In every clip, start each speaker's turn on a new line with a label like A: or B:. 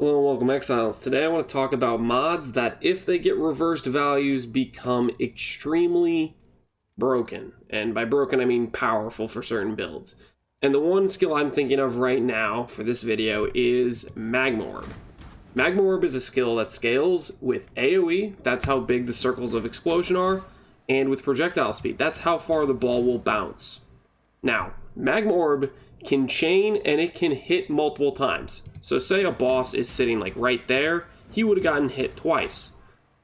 A: Hello and welcome, Exiles. Today I want to talk about mods that, if they get reversed values, become extremely broken. And by broken, I mean powerful for certain builds. And the one skill I'm thinking of right now for this video is Magma Orb. Magma Orb is a skill that scales with AoE, that's how big the circles of explosion are, and with projectile speed, that's how far the ball will bounce. Now, Magma Orb can chain and it can hit multiple times. So say a boss is sitting like right there, he would have gotten hit twice.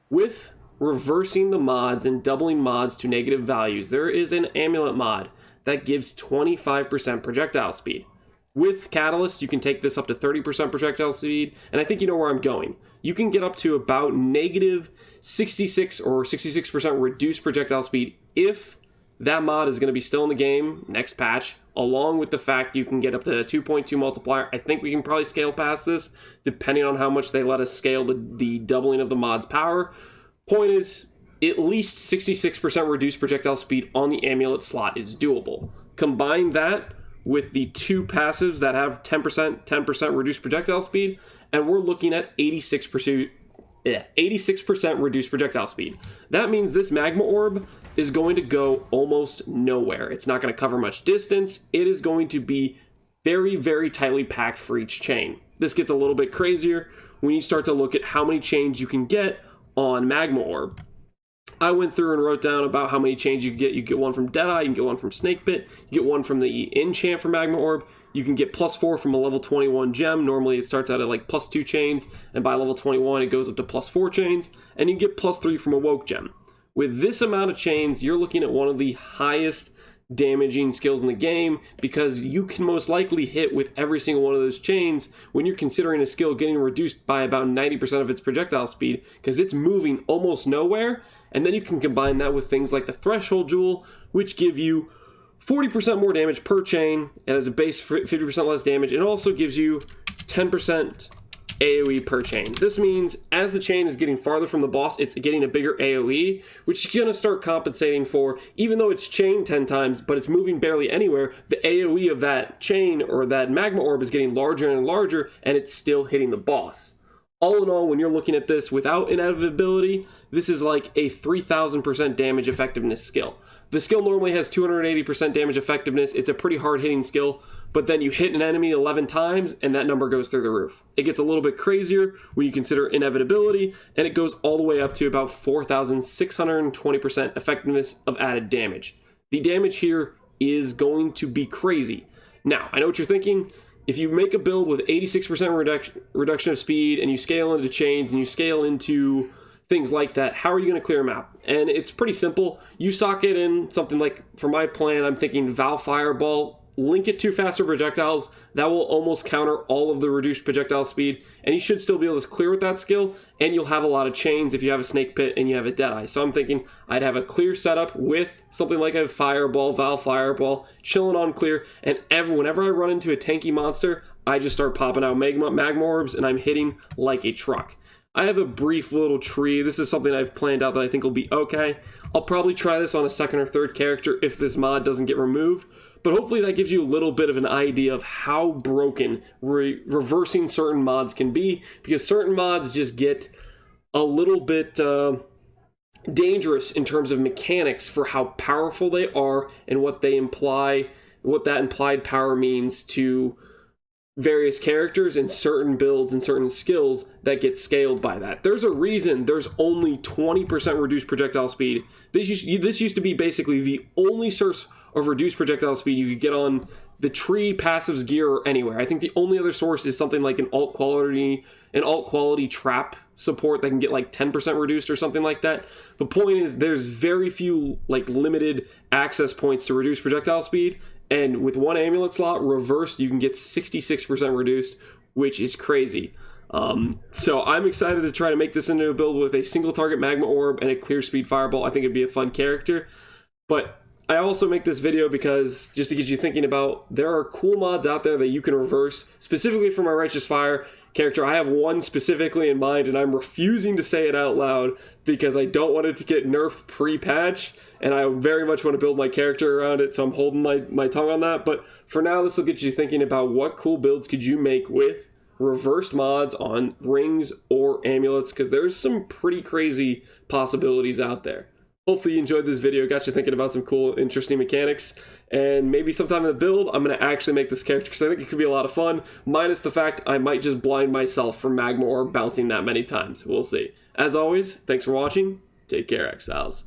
A: With reversing the mods and doubling mods to negative values, there is an amulet mod that gives 25% projectile speed. With Catalyst, you can take this up to 30% projectile speed, and I think you know where I'm going. You can get up to about negative 66 or 66% reduced projectile speed if that mod is going to be still in the game next patch, along with the fact you can get up to a 2.2 multiplier. I think we can probably scale past this, depending on how much they let us scale the doubling of the mod's power. Point is, at least 66% reduced projectile speed on the amulet slot is doable. Combine that with the two passives that have 10% reduced projectile speed, and we're looking at 86% reduced projectile speed. That means this Magma Orb is going to go almost nowhere. It's not going to cover much distance. It is going to be very, very tightly packed for each chain. This gets a little bit crazier when you start to look at how many chains you can get on Magma Orb. I went through and wrote down about how many chains you can get. You get one from Deadeye, you can get one from Snakebit, you get one from the enchant for Magma Orb, you can get +4 from a level 21 gem. Normally it starts out at like +2 chains, and by level 21 it goes up to +4 chains, and you get +3 from a woke gem. With this amount of chains, you're looking at one of the highest damaging skills in the game, because you can most likely hit with every single one of those chains when you're considering a skill getting reduced by about 90% of its projectile speed, because it's moving almost nowhere. And then you can combine that with things like the Threshold Jewel, which give you 40% more damage per chain, and as a base 50% less damage. It also gives you 10% AoE per chain. This means as the chain is getting farther from the boss, it's getting a bigger AoE, which is going to start compensating for, even though it's chained 10 times, but it's moving barely anywhere, the AoE of that chain or that Magma Orb is getting larger and larger, and it's still hitting the boss. All in all, when you're looking at this without inevitability, this is like a 3000% damage effectiveness skill. The skill normally has 280% damage effectiveness. It's a pretty hard hitting skill, but then you hit an enemy 11 times and that number goes through the roof. It gets a little bit crazier when you consider inevitability, and it goes all the way up to about 4620% effectiveness of added damage. The damage here is going to be crazy. Now, I know what you're thinking. If you make a build with 86% reduction of speed, and you scale into chains and you scale into things like that, how are you going to clear a map? And it's pretty simple. You socket in something like, for my plan, I'm thinking Val Fireball, link it to faster projectiles. That will almost counter all of the reduced projectile speed, and you should still be able to clear with that skill, and you'll have a lot of chains if you have a Snake Pit and you have a Deadeye. So I'm thinking I'd have a clear setup with something like a Fireball, Val Fireball, chilling on clear, and whenever I run into a tanky monster, I just start popping out Magma Orbs, and I'm hitting like a truck. I have a brief little tree. This is something I've planned out that I think will be okay. I'll probably try this on a second or third character if this mod doesn't get removed, but hopefully that gives you a little bit of an idea of how broken reversing certain mods can be, because certain mods just get a little bit dangerous in terms of mechanics for how powerful they are and what they imply, what that implied power means to various characters and certain builds and certain skills that get scaled by that. There's a reason there's only 20% reduced projectile speed. This used to be basically the only source of reduced projectile speed you could get on the tree, passives, gear, or anywhere. I think the only other source is something like an alt quality trap support that can get like 10% reduced or something like that. The point is, there's very few like limited access points to reduce projectile speed. And with one amulet slot reversed, you can get 66% reduced, which is crazy. So I'm excited to try to make this into a build with a single target Magma Orb and a clear speed Fireball. I think it'd be a fun character. But I also make this video because, just to get you thinking about, there are cool mods out there that you can reverse, specifically for my Righteous Fire character. I have one specifically in mind, and I'm refusing to say it out loud because I don't want it to get nerfed pre-patch, and I very much want to build my character around it, so I'm holding my tongue on that. But for now, this will get you thinking about what cool builds could you make with reversed mods on rings or amulets, because there's some pretty crazy possibilities out there. Hopefully you enjoyed this video, got you thinking about some cool, interesting mechanics, and maybe sometime in the build, I'm going to actually make this character, because I think it could be a lot of fun, minus the fact I might just blind myself from Magma Orb bouncing that many times. We'll see. As always, thanks for watching. Take care, Exiles.